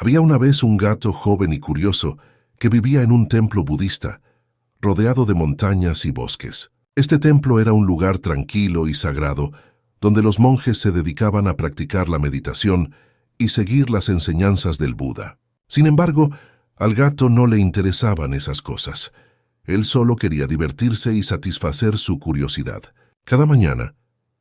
Había una vez un gato joven y curioso que vivía en un templo budista, rodeado de montañas y bosques. Este templo era un lugar tranquilo y sagrado, donde los monjes se dedicaban a practicar la meditación y seguir las enseñanzas del Buda. Sin embargo, al gato no le interesaban esas cosas. Él solo quería divertirse y satisfacer su curiosidad. Cada mañana,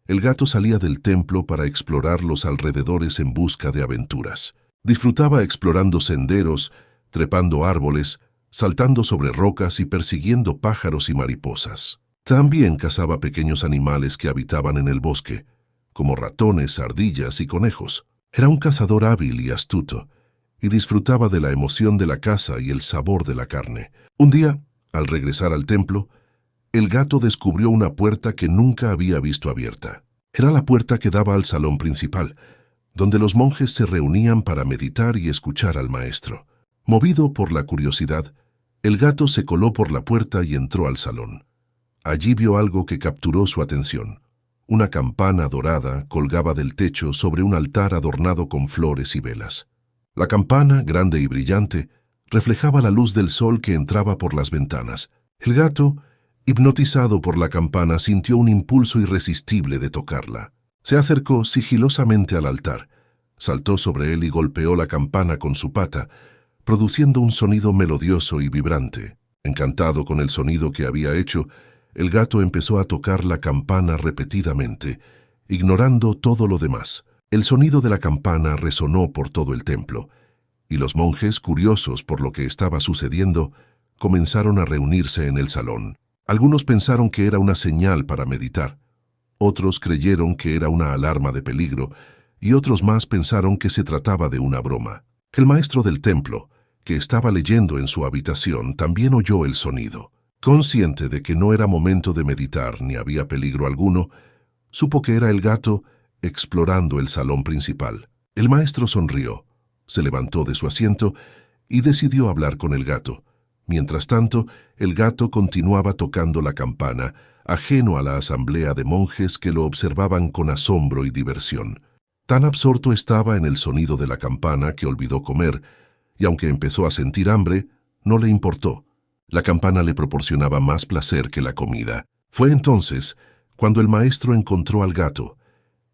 el gato salía del templo para explorar los alrededores en busca de aventuras. Disfrutaba explorando senderos, trepando árboles, saltando sobre rocas y persiguiendo pájaros y mariposas. También cazaba pequeños animales que habitaban en el bosque, como ratones, ardillas y conejos. Era un cazador hábil y astuto, y disfrutaba de la emoción de la caza y el sabor de la carne. Un día, al regresar al templo, el gato descubrió una puerta que nunca había visto abierta. Era la puerta que daba al salón principal, donde los monjes se reunían para meditar y escuchar al maestro. Movido por la curiosidad, el gato se coló por la puerta y entró al salón. Allí vio algo que capturó su atención. Una campana dorada colgaba del techo sobre un altar adornado con flores y velas. La campana, grande y brillante, reflejaba la luz del sol que entraba por las ventanas. El gato, hipnotizado por la campana, sintió un impulso irresistible de tocarla. Se acercó sigilosamente al altar, saltó sobre él y golpeó la campana con su pata, produciendo un sonido melodioso y vibrante. Encantado con el sonido que había hecho, el gato empezó a tocar la campana repetidamente, ignorando todo lo demás. El sonido de la campana resonó por todo el templo, y los monjes, curiosos por lo que estaba sucediendo, comenzaron a reunirse en el salón. Algunos pensaron que era una señal para meditar, otros creyeron que era una alarma de peligro, y otros más pensaron que se trataba de una broma. El maestro del templo, que estaba leyendo en su habitación, también oyó el sonido. Consciente de que no era momento de meditar ni había peligro alguno, supo que era el gato explorando el salón principal. El maestro sonrió, se levantó de su asiento y decidió hablar con el gato. Mientras tanto, el gato continuaba tocando la campana, ajeno a la asamblea de monjes que lo observaban con asombro y diversión. Tan absorto estaba en el sonido de la campana que olvidó comer, y aunque empezó a sentir hambre, no le importó. La campana le proporcionaba más placer que la comida. Fue entonces cuando el maestro encontró al gato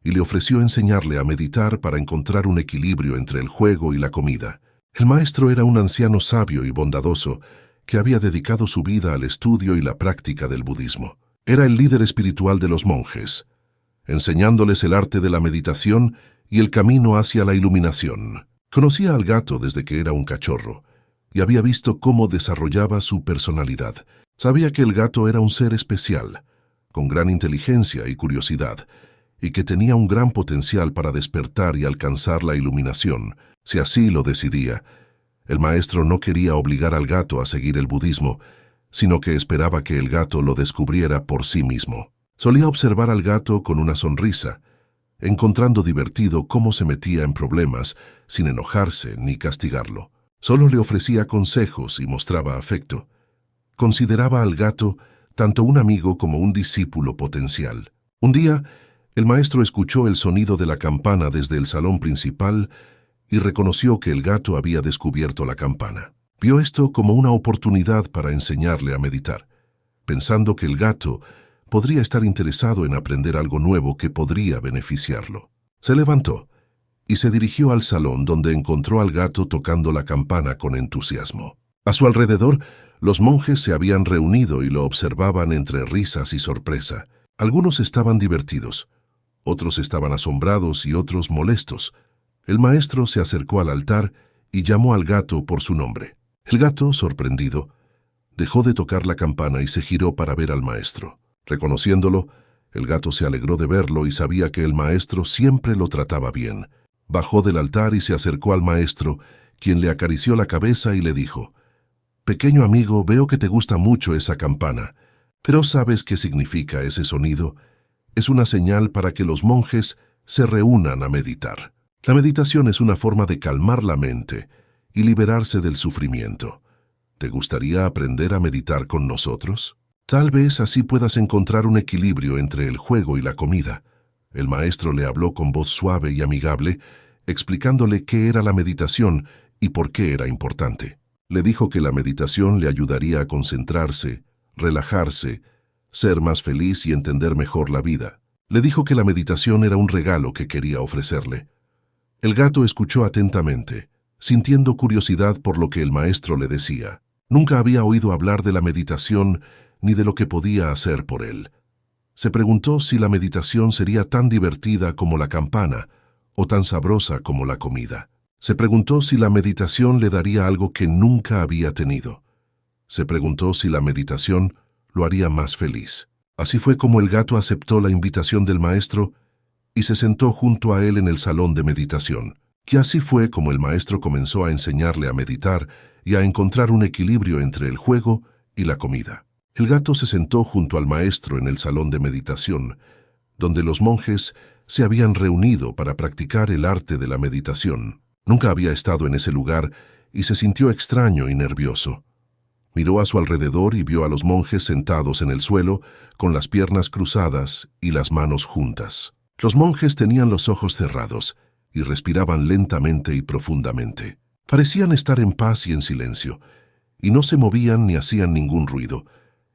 y le ofreció enseñarle a meditar para encontrar un equilibrio entre el juego y la comida. El maestro era un anciano sabio y bondadoso que había dedicado su vida al estudio y la práctica del budismo. Era el líder espiritual de los monjes, enseñándoles el arte de la meditación y el camino hacia la iluminación. Conocía al gato desde que era un cachorro y había visto cómo desarrollaba su personalidad. Sabía que el gato era un ser especial, con gran inteligencia y curiosidad, y que tenía un gran potencial para despertar y alcanzar la iluminación, si así lo decidía. El maestro no quería obligar al gato a seguir el budismo, sino que esperaba que el gato lo descubriera por sí mismo. Solía observar al gato con una sonrisa, encontrando divertido cómo se metía en problemas sin enojarse ni castigarlo. Solo le ofrecía consejos y mostraba afecto. Consideraba al gato tanto un amigo como un discípulo potencial. Un día, el maestro escuchó el sonido de la campana desde el salón principal y reconoció que el gato había descubierto la campana. Vio esto como una oportunidad para enseñarle a meditar, pensando que el gato podría estar interesado en aprender algo nuevo que podría beneficiarlo. Se levantó y se dirigió al salón donde encontró al gato tocando la campana con entusiasmo. A su alrededor, los monjes se habían reunido y lo observaban entre risas y sorpresa. Algunos estaban divertidos, otros estaban asombrados y otros molestos. El maestro se acercó al altar y llamó al gato por su nombre. El gato, sorprendido, dejó de tocar la campana y se giró para ver al maestro. Reconociéndolo, el gato se alegró de verlo y sabía que el maestro siempre lo trataba bien. Bajó del altar y se acercó al maestro, quien le acarició la cabeza y le dijo: «Pequeño amigo, veo que te gusta mucho esa campana, pero ¿sabes qué significa ese sonido? Es una señal para que los monjes se reúnan a meditar. La meditación es una forma de calmar la mente y liberarse del sufrimiento. ¿Te gustaría aprender a meditar con nosotros? Tal vez así puedas encontrar un equilibrio entre el juego y la comida». El maestro le habló con voz suave y amigable, explicándole qué era la meditación y por qué era importante. Le dijo que la meditación le ayudaría a concentrarse, relajarse, ser más feliz y entender mejor la vida. Le dijo que la meditación era un regalo que quería ofrecerle. El gato escuchó atentamente, sintiendo curiosidad por lo que el maestro le decía. Nunca había oído hablar de la meditación ni de lo que podía hacer por él. Se preguntó si la meditación sería tan divertida como la campana o tan sabrosa como la comida. Se preguntó si la meditación le daría algo que nunca había tenido. Se preguntó si la meditación lo haría más feliz. Así fue como el gato aceptó la invitación del maestro y se sentó junto a él en el salón de meditación. Y así fue como el maestro comenzó a enseñarle a meditar y a encontrar un equilibrio entre el juego y la comida. El gato se sentó junto al maestro en el salón de meditación, donde los monjes se habían reunido para practicar el arte de la meditación. Nunca había estado en ese lugar y se sintió extraño y nervioso. Miró a su alrededor y vio a los monjes sentados en el suelo, con las piernas cruzadas y las manos juntas. Los monjes tenían los ojos cerrados y respiraban lentamente y profundamente. Parecían estar en paz y en silencio, y no se movían ni hacían ningún ruido.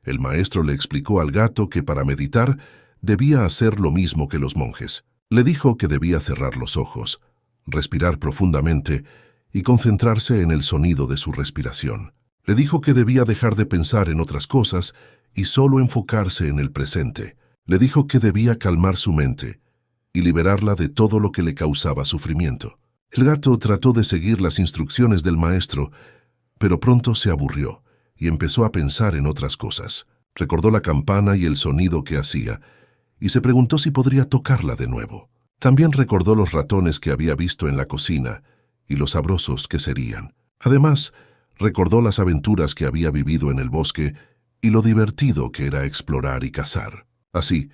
El maestro le explicó al gato que para meditar debía hacer lo mismo que los monjes. Le dijo que debía cerrar los ojos, respirar profundamente y concentrarse en el sonido de su respiración. Le dijo que debía dejar de pensar en otras cosas y solo enfocarse en el presente. Le dijo que debía calmar su mente y liberarla de todo lo que le causaba sufrimiento. El gato trató de seguir las instrucciones del maestro, pero pronto se aburrió y empezó a pensar en otras cosas. Recordó la campana y el sonido que hacía, y se preguntó si podría tocarla de nuevo. También recordó los ratones que había visto en la cocina y lo sabrosos que serían. Además, recordó las aventuras que había vivido en el bosque y lo divertido que era explorar y cazar. Así,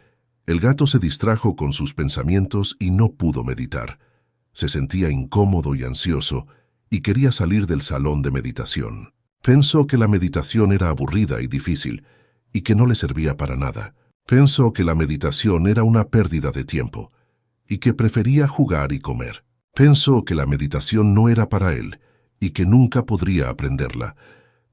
el gato se distrajo con sus pensamientos y no pudo meditar. Se sentía incómodo y ansioso y quería salir del salón de meditación. Pensó que la meditación era aburrida y difícil y que no le servía para nada. Pensó que la meditación era una pérdida de tiempo y que prefería jugar y comer. Pensó que la meditación no era para él y que nunca podría aprenderla,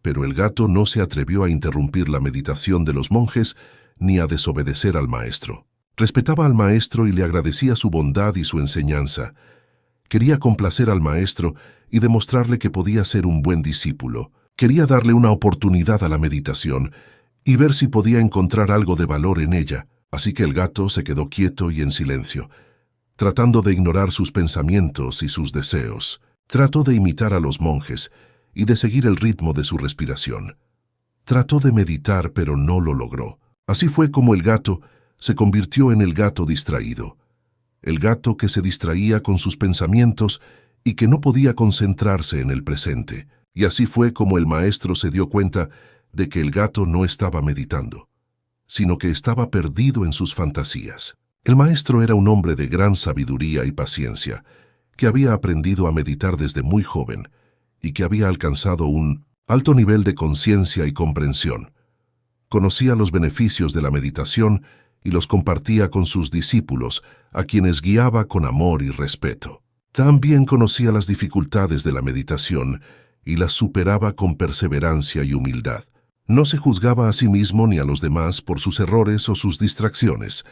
pero el gato no se atrevió a interrumpir la meditación de los monjes ni a desobedecer al maestro. Respetaba al maestro y le agradecía su bondad y su enseñanza. Quería complacer al maestro y demostrarle que podía ser un buen discípulo. Quería darle una oportunidad a la meditación y ver si podía encontrar algo de valor en ella. Así que el gato se quedó quieto y en silencio, tratando de ignorar sus pensamientos y sus deseos. Trató de imitar a los monjes y de seguir el ritmo de su respiración. Trató de meditar, pero no lo logró. Así fue como el gato se convirtió en el gato distraído. El gato que se distraía con sus pensamientos y que no podía concentrarse en el presente. Y así fue como el maestro se dio cuenta de que el gato no estaba meditando, sino que estaba perdido en sus fantasías. El maestro era un hombre de gran sabiduría y paciencia, que había aprendido a meditar desde muy joven y que había alcanzado un alto nivel de conciencia y comprensión. Conocía los beneficios de la meditación y los compartía con sus discípulos, a quienes guiaba con amor y respeto. También conocía las dificultades de la meditación y las superaba con perseverancia y humildad. No se juzgaba a sí mismo ni a los demás por sus errores o sus distracciones.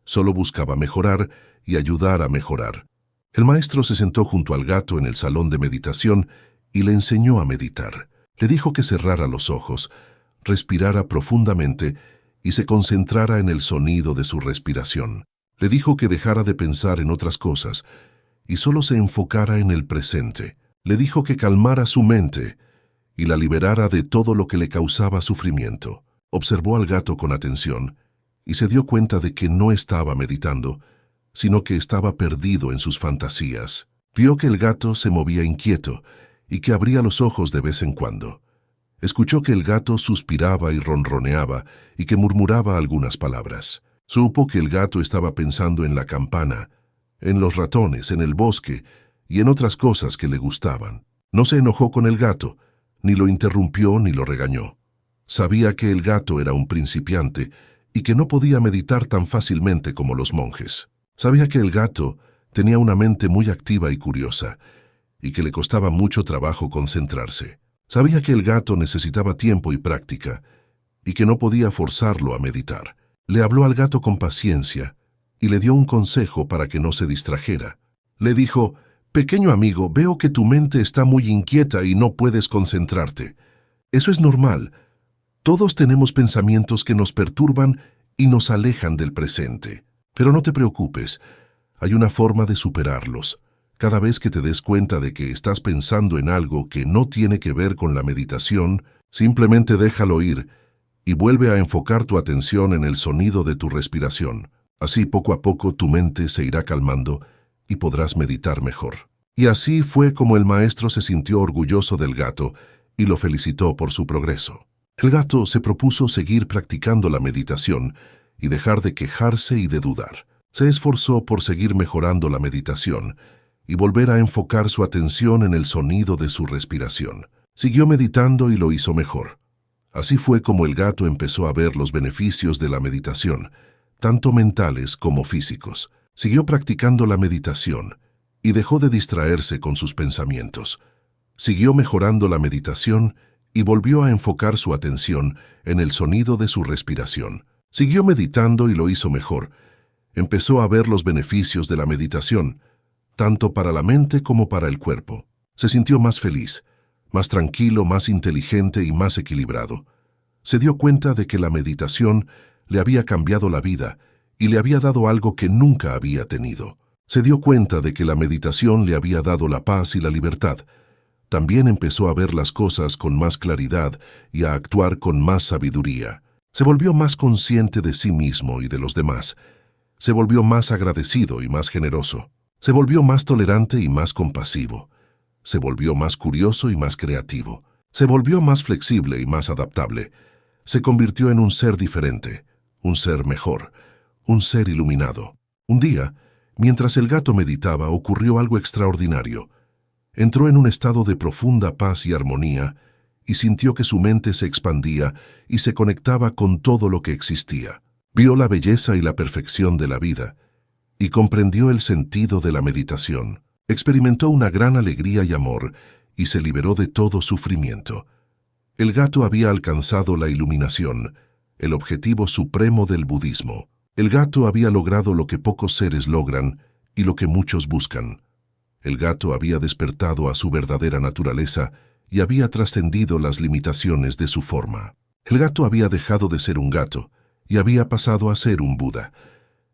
Solo buscaba mejorar y ayudar a mejorar. El maestro se sentó junto al gato en el salón de meditación y le enseñó a meditar. Le dijo que cerrara los ojos, respirara profundamente y se concentrara en el sonido de su respiración. Le dijo que dejara de pensar en otras cosas y solo se enfocara en el presente. Le dijo que calmara su mente y la liberara de todo lo que le causaba sufrimiento. Observó al gato con atención y se dio cuenta de que no estaba meditando, sino que estaba perdido en sus fantasías. Vio que el gato se movía inquieto y que abría los ojos de vez en cuando. Escuchó que el gato suspiraba y ronroneaba y que murmuraba algunas palabras. Supo que el gato estaba pensando en la campana, en los ratones, en el bosque y en otras cosas que le gustaban. No se enojó con el gato, ni lo interrumpió ni lo regañó. Sabía que el gato era un principiante y que no podía meditar tan fácilmente como los monjes. Sabía que el gato tenía una mente muy activa y curiosa, y que le costaba mucho trabajo concentrarse. Sabía que el gato necesitaba tiempo y práctica, y que no podía forzarlo a meditar. Le habló al gato con paciencia y le dio un consejo para que no se distrajera. Le dijo: «Pequeño amigo, veo que tu mente está muy inquieta y no puedes concentrarte. Eso es normal. Todos tenemos pensamientos que nos perturban y nos alejan del presente. Pero no te preocupes, hay una forma de superarlos. Cada vez que te des cuenta de que estás pensando en algo que no tiene que ver con la meditación, simplemente déjalo ir y vuelve a enfocar tu atención en el sonido de tu respiración. Así, poco a poco, tu mente se irá calmando y podrás meditar mejor». Y así fue como el maestro se sintió orgulloso del gato y lo felicitó por su progreso. El gato se propuso seguir practicando la meditación y dejar de quejarse y de dudar. Se esforzó por seguir mejorando la meditación y volver a enfocar su atención en el sonido de su respiración. Siguió meditando y lo hizo mejor. Así fue como el gato empezó a ver los beneficios de la meditación, tanto mentales como físicos. Siguió practicando la meditación y dejó de distraerse con sus pensamientos. Siguió mejorando la meditación y volvió a enfocar su atención en el sonido de su respiración. Siguió meditando y lo hizo mejor. Empezó a ver los beneficios de la meditación, tanto para la mente como para el cuerpo. Se sintió más feliz, más tranquilo, más inteligente y más equilibrado. Se dio cuenta de que la meditación le había cambiado la vida y le había dado algo que nunca había tenido. Se dio cuenta de que la meditación le había dado la paz y la libertad. También empezó a ver las cosas con más claridad y a actuar con más sabiduría. Se volvió más consciente de sí mismo y de los demás. Se volvió más agradecido y más generoso. Se volvió más tolerante y más compasivo. Se volvió más curioso y más creativo. Se volvió más flexible y más adaptable. Se convirtió en un ser diferente, un ser mejor, un ser iluminado. Un día, mientras el gato meditaba, ocurrió algo extraordinario. Entró en un estado de profunda paz y armonía y sintió que su mente se expandía y se conectaba con todo lo que existía. Vio la belleza y la perfección de la vida y comprendió el sentido de la meditación. Experimentó una gran alegría y amor y se liberó de todo sufrimiento. El gato había alcanzado la iluminación, el objetivo supremo del budismo. El gato había logrado lo que pocos seres logran y lo que muchos buscan. El gato había despertado a su verdadera naturaleza y había trascendido las limitaciones de su forma. El gato había dejado de ser un gato y había pasado a ser un Buda.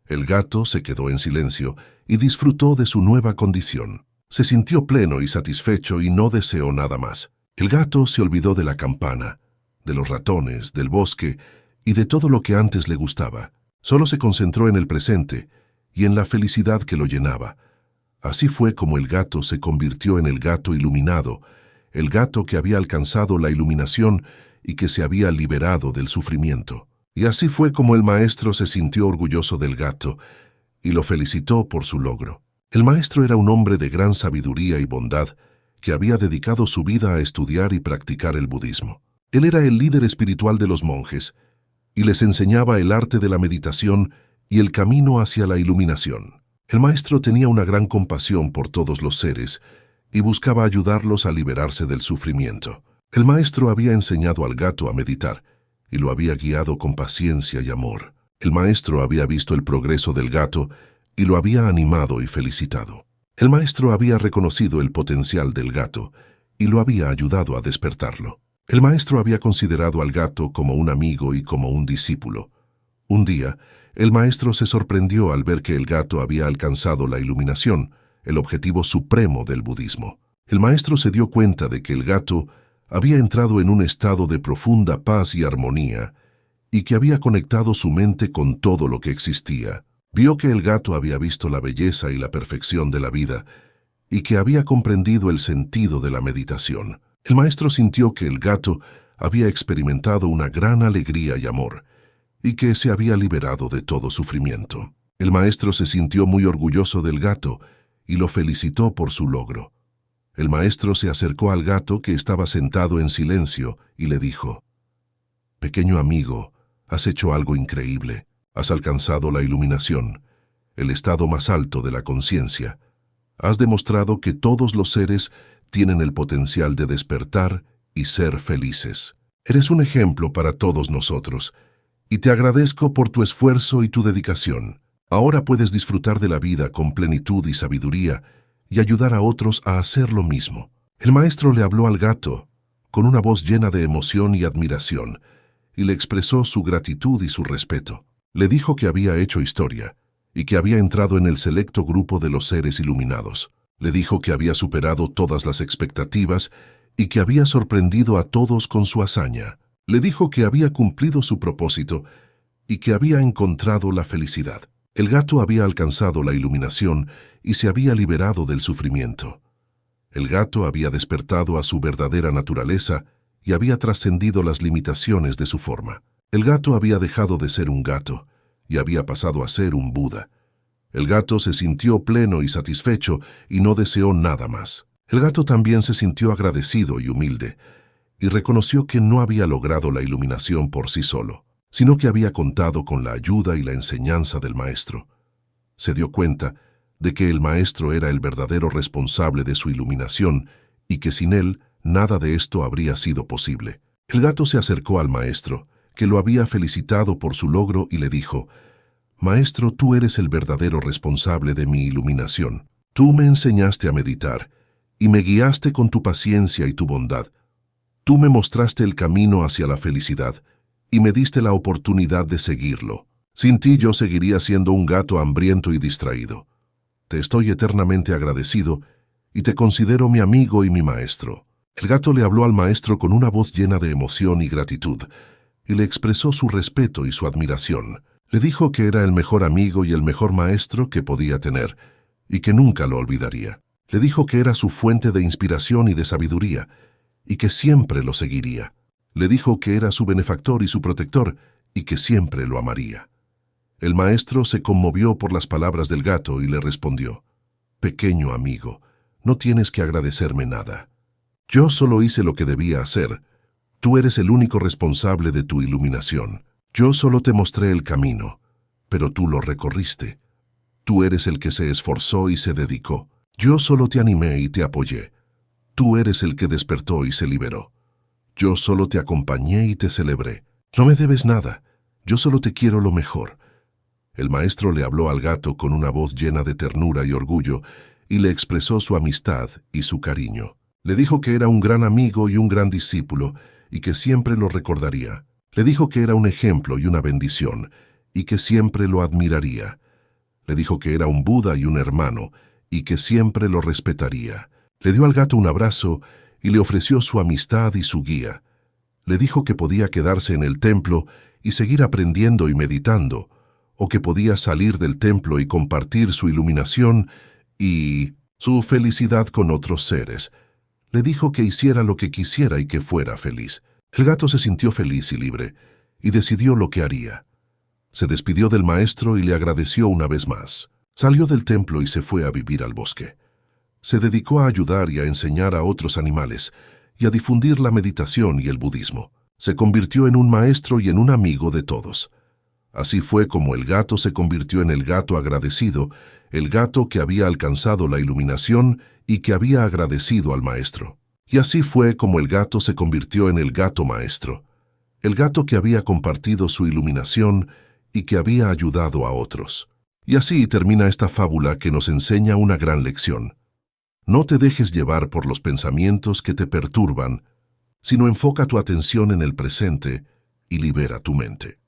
El gato se quedó en silencio y disfrutó de su nueva condición. Se sintió pleno y satisfecho y no deseó nada más. El gato se olvidó de la campana, de los ratones, del bosque y de todo lo que antes le gustaba. Solo se concentró en el presente y en la felicidad que lo llenaba. Así fue como el gato se convirtió en el gato iluminado, el gato que había alcanzado la iluminación y que se había liberado del sufrimiento. Y así fue como el maestro se sintió orgulloso del gato y lo felicitó por su logro. El maestro era un hombre de gran sabiduría y bondad que había dedicado su vida a estudiar y practicar el budismo. Él era el líder espiritual de los monjes y les enseñaba el arte de la meditación y el camino hacia la iluminación. El maestro tenía una gran compasión por todos los seres y buscaba ayudarlos a liberarse del sufrimiento. El maestro había enseñado al gato a meditar y lo había guiado con paciencia y amor. El maestro había visto el progreso del gato y lo había animado y felicitado. El maestro había reconocido el potencial del gato y lo había ayudado a despertarlo. El maestro había considerado al gato como un amigo y como un discípulo. Un día, el maestro se sorprendió al ver que el gato había alcanzado la iluminación, el objetivo supremo del budismo. El maestro se dio cuenta de que el gato había entrado en un estado de profunda paz y armonía y que había conectado su mente con todo lo que existía. Vio que el gato había visto la belleza y la perfección de la vida y que había comprendido el sentido de la meditación. El maestro sintió que el gato había experimentado una gran alegría y amor y que se había liberado de todo sufrimiento. El maestro se sintió muy orgulloso del gato y lo felicitó por su logro. El maestro se acercó al gato que estaba sentado en silencio y le dijo: «Pequeño amigo, has hecho algo increíble. Has alcanzado la iluminación, el estado más alto de la conciencia. Has demostrado que todos los seres tienen el potencial de despertar y ser felices. Eres un ejemplo para todos nosotros, y te agradezco por tu esfuerzo y tu dedicación. Ahora puedes disfrutar de la vida con plenitud y sabiduría y ayudar a otros a hacer lo mismo. El maestro le habló al gato con una voz llena de emoción y admiración, y le expresó su gratitud y su respeto. Le dijo que había hecho historia y que había entrado en el selecto grupo de los seres iluminados. Le dijo que había superado todas las expectativas y que había sorprendido a todos con su hazaña. Le dijo que había cumplido su propósito y que había encontrado la felicidad. El gato había alcanzado la iluminación y se había liberado del sufrimiento. El gato había despertado a su verdadera naturaleza y había trascendido las limitaciones de su forma. El gato había dejado de ser un gato y había pasado a ser un Buda. El gato se sintió pleno y satisfecho y no deseó nada más. El gato también se sintió agradecido y humilde, y reconoció que no había logrado la iluminación por sí solo, sino que había contado con la ayuda y la enseñanza del maestro. Se dio cuenta de que el maestro era el verdadero responsable de su iluminación y que sin él nada de esto habría sido posible. El gato se acercó al maestro, que lo había felicitado por su logro, y le dijo: «Maestro, tú eres el verdadero responsable de mi iluminación. Tú me enseñaste a meditar y me guiaste con tu paciencia y tu bondad. Tú me mostraste el camino hacia la felicidad y me diste la oportunidad de seguirlo. Sin ti yo seguiría siendo un gato hambriento y distraído. Te estoy eternamente agradecido y te considero mi amigo y mi maestro». El gato le habló al maestro con una voz llena de emoción y gratitud, y le expresó su respeto y su admiración. Le dijo que era el mejor amigo y el mejor maestro que podía tener, y que nunca lo olvidaría. Le dijo que era su fuente de inspiración y de sabiduría, y que siempre lo seguiría. Le dijo que era su benefactor y su protector, y que siempre lo amaría. El maestro se conmovió por las palabras del gato y le respondió: «Pequeño amigo, no tienes que agradecerme nada. Yo solo hice lo que debía hacer. Tú eres el único responsable de tu iluminación. Yo solo te mostré el camino, pero tú lo recorriste. Tú eres el que se esforzó y se dedicó. Yo solo te animé y te apoyé. Tú eres el que despertó y se liberó. Yo solo te acompañé y te celebré. No me debes nada. Yo solo te quiero lo mejor». El maestro le habló al gato con una voz llena de ternura y orgullo y le expresó su amistad y su cariño. Le dijo que era un gran amigo y un gran discípulo y que siempre lo recordaría. Le dijo que era un ejemplo y una bendición y que siempre lo admiraría. Le dijo que era un Buda y un hermano y que siempre lo respetaría. Le dio al gato un abrazo y le ofreció su amistad y su guía. Le dijo que podía quedarse en el templo y seguir aprendiendo y meditando, o que podía salir del templo y compartir su iluminación y su felicidad con otros seres. Le dijo que hiciera lo que quisiera y que fuera feliz. El gato se sintió feliz y libre, y decidió lo que haría. Se despidió del maestro y le agradeció una vez más. Salió del templo y se fue a vivir al bosque. Se dedicó a ayudar y a enseñar a otros animales, y a difundir la meditación y el budismo. Se convirtió en un maestro y en un amigo de todos. Así fue como el gato se convirtió en el gato agradecido, el gato que había alcanzado la iluminación y que había agradecido al maestro. Y así fue como el gato se convirtió en el gato maestro, el gato que había compartido su iluminación y que había ayudado a otros. Y así termina esta fábula que nos enseña una gran lección. No te dejes llevar por los pensamientos que te perturban, sino enfoca tu atención en el presente y libera tu mente.